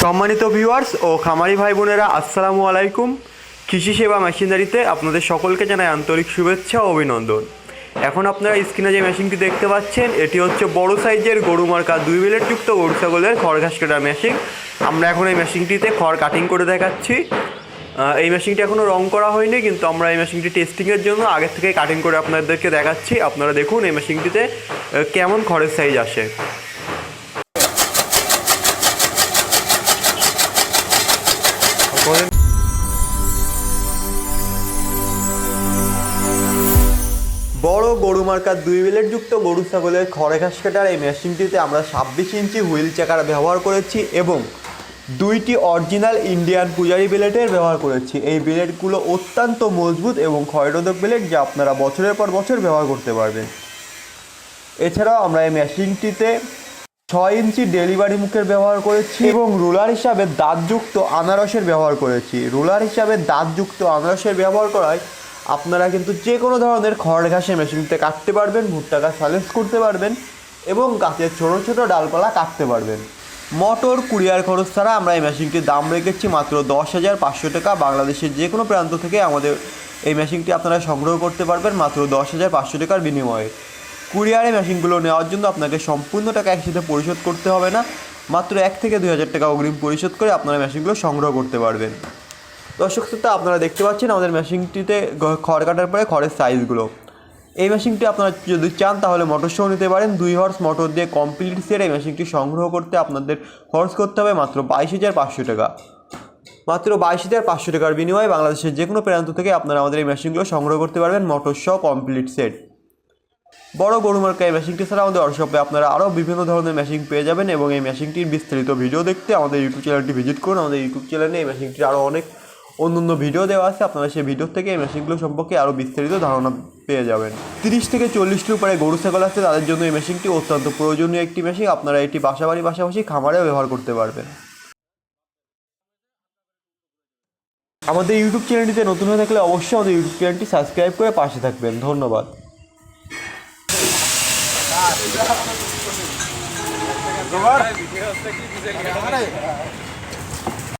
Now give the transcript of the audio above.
সম্মানিত ভিউয়ার্স ও খামারি ভাই বোনেরা, আসসালামু আলাইকুম। কৃষি সেবা মেশিনারিতে আপনাদের সকলকে জানাই আন্তরিক শুভেচ্ছা ও অভিনন্দন। এখন আপনারা স্ক্রিনে যে মেশিনটি দেখতে পাচ্ছেন, এটি হচ্ছে বড় সাইজের গরু মার্কা 2 ব্লেড যুক্ত গরু ছাগলের খড় ঘাস কাটার মেশিন। আমরা এখন এই মেশিনটিতে খড় কাটিং করে দেখাচ্ছি। এই মেশিনটি এখনও রং করা হয়নি, কিন্তু আমরা এই মেশিনটি টেস্টিংয়ের জন্য আগে থেকে কাটিং করে আপনাদেরকে দেখাচ্ছি। আপনারা দেখুন এই মেশিনটিতে কেমন খড়ের সাইজ আসে। বড় গরু মার্কার 2 ব্লেড যুক্ত গরু ছাগলের খড় ঘাস কাটার এই মেশিনটিতে আমরা 26 ইঞ্চি হুইল চাকার ব্যবহার করেছি এবং 2টি অরিজিনাল ইন্ডিয়ান পূজারি ব্লেডের ব্যবহার করেছি। এই ব্লেডগুলো অত্যন্ত মজবুত এবং ক্ষয়রোধক ব্লেড, যা আপনারা বছরের পর বছর ব্যবহার করতে পারবেন। এছাড়াও আমরা এই মেশিনটিতে 6 ইঞ্চি ডেলিভারি মুখের ব্যবহার করেছি এবং রোলার হিসাবে দাঁতযুক্ত আনারসের ব্যবহার করেছি। রোলার হিসাবে দাঁতযুক্ত আনারসের ব্যবহার করায় আপনারা কিন্তু যে কোনো ধরনের খড় ঘাসের মেশিনতে কাটতে পারবেন, ভুট্টা গাছ সালেন্স করতে পারবেন এবং গাছের ছোটো ছোটো ডালপালা কাটতে পারবেন। মোটর কুরিয়ার খরচ ছাড়া আমরা এই মেশিনটির দাম রেখেছি মাত্র 10,500 টাকা। বাংলাদেশের যে কোনো প্রান্ত থেকে আমাদের এই মেশিনটি আপনারা সংগ্রহ করতে পারবেন মাত্র 10,500 টাকার বিনিময়ে। কুরিয়ারে মেশিনগুলো নেওয়ার জন্য আপনাকে সম্পূর্ণ টাকা একসাথে পরিশোধ করতে হবে না, মাত্র 1 থেকে 2,000 টাকা অগ্রিম পরিশোধ করে আপনারা মেশিনগুলো সংগ্রহ করতে পারবেন। দর্শক শ্রোতা, আপনারা দেখতে পাচ্ছেন আমাদের মেশিনটিতে খড় কাটার পরে খড়ের সাইজগুলো। এই মেশিনটি আপনারা যদি চান তাহলে মোটর সহ নিতে পারেন। 2 হর্স মোটর দিয়ে কমপ্লিট সেট এই মেশিনটি সংগ্রহ করতে আপনাদের খরচ করতে হবে মাত্র 22,500 টাকা। মাত্র 22,500 টাকার বিনিময়ে বাংলাদেশের যে কোনো প্রান্ত থেকে আপনারা আমাদের এই মেশিনগুলো সংগ্রহ করতে পারবেন মোটর সহ কমপ্লিট সেট। বড় গরু মার্কা এই মেশিনটি ছাড়া আমাদের ওয়ার্কশপে আপনারা আরও বিভিন্ন ধরনের মেশিন পেয়ে যাবেন এবং এই মেশিনটির বিস্তারিত ভিডিও দেখতে আমাদের ইউটিউব চ্যানেলটি ভিজিট করুন। আমাদের ইউটিউব চ্যানেলে এই মেশিনটির আরও অনেক অন্য ভিডিও দেওয়া আছে, আপনারা সেই ভিডিও থেকে এই মেশিনগুলো সম্পর্কে আরও বিস্তারিত ধারণা পেয়ে যাবেন। 30 থেকে 40টির উপরে গরু ছাগল আছে, তাদের জন্য এই মেশিনটি অত্যন্ত প্রয়োজনীয় একটি মেশিন। আপনারা এটি বাসাবাড়ির পাশাপাশি খামারেও ব্যবহার করতে পারবেন। আমাদের ইউটিউব চ্যানেলটিতে নতুন হয়ে থাকলে অবশ্যই আমাদের ইউটিউব চ্যানেলটি সাবস্ক্রাইব করে পাশে থাকবেন। ধন্যবাদ।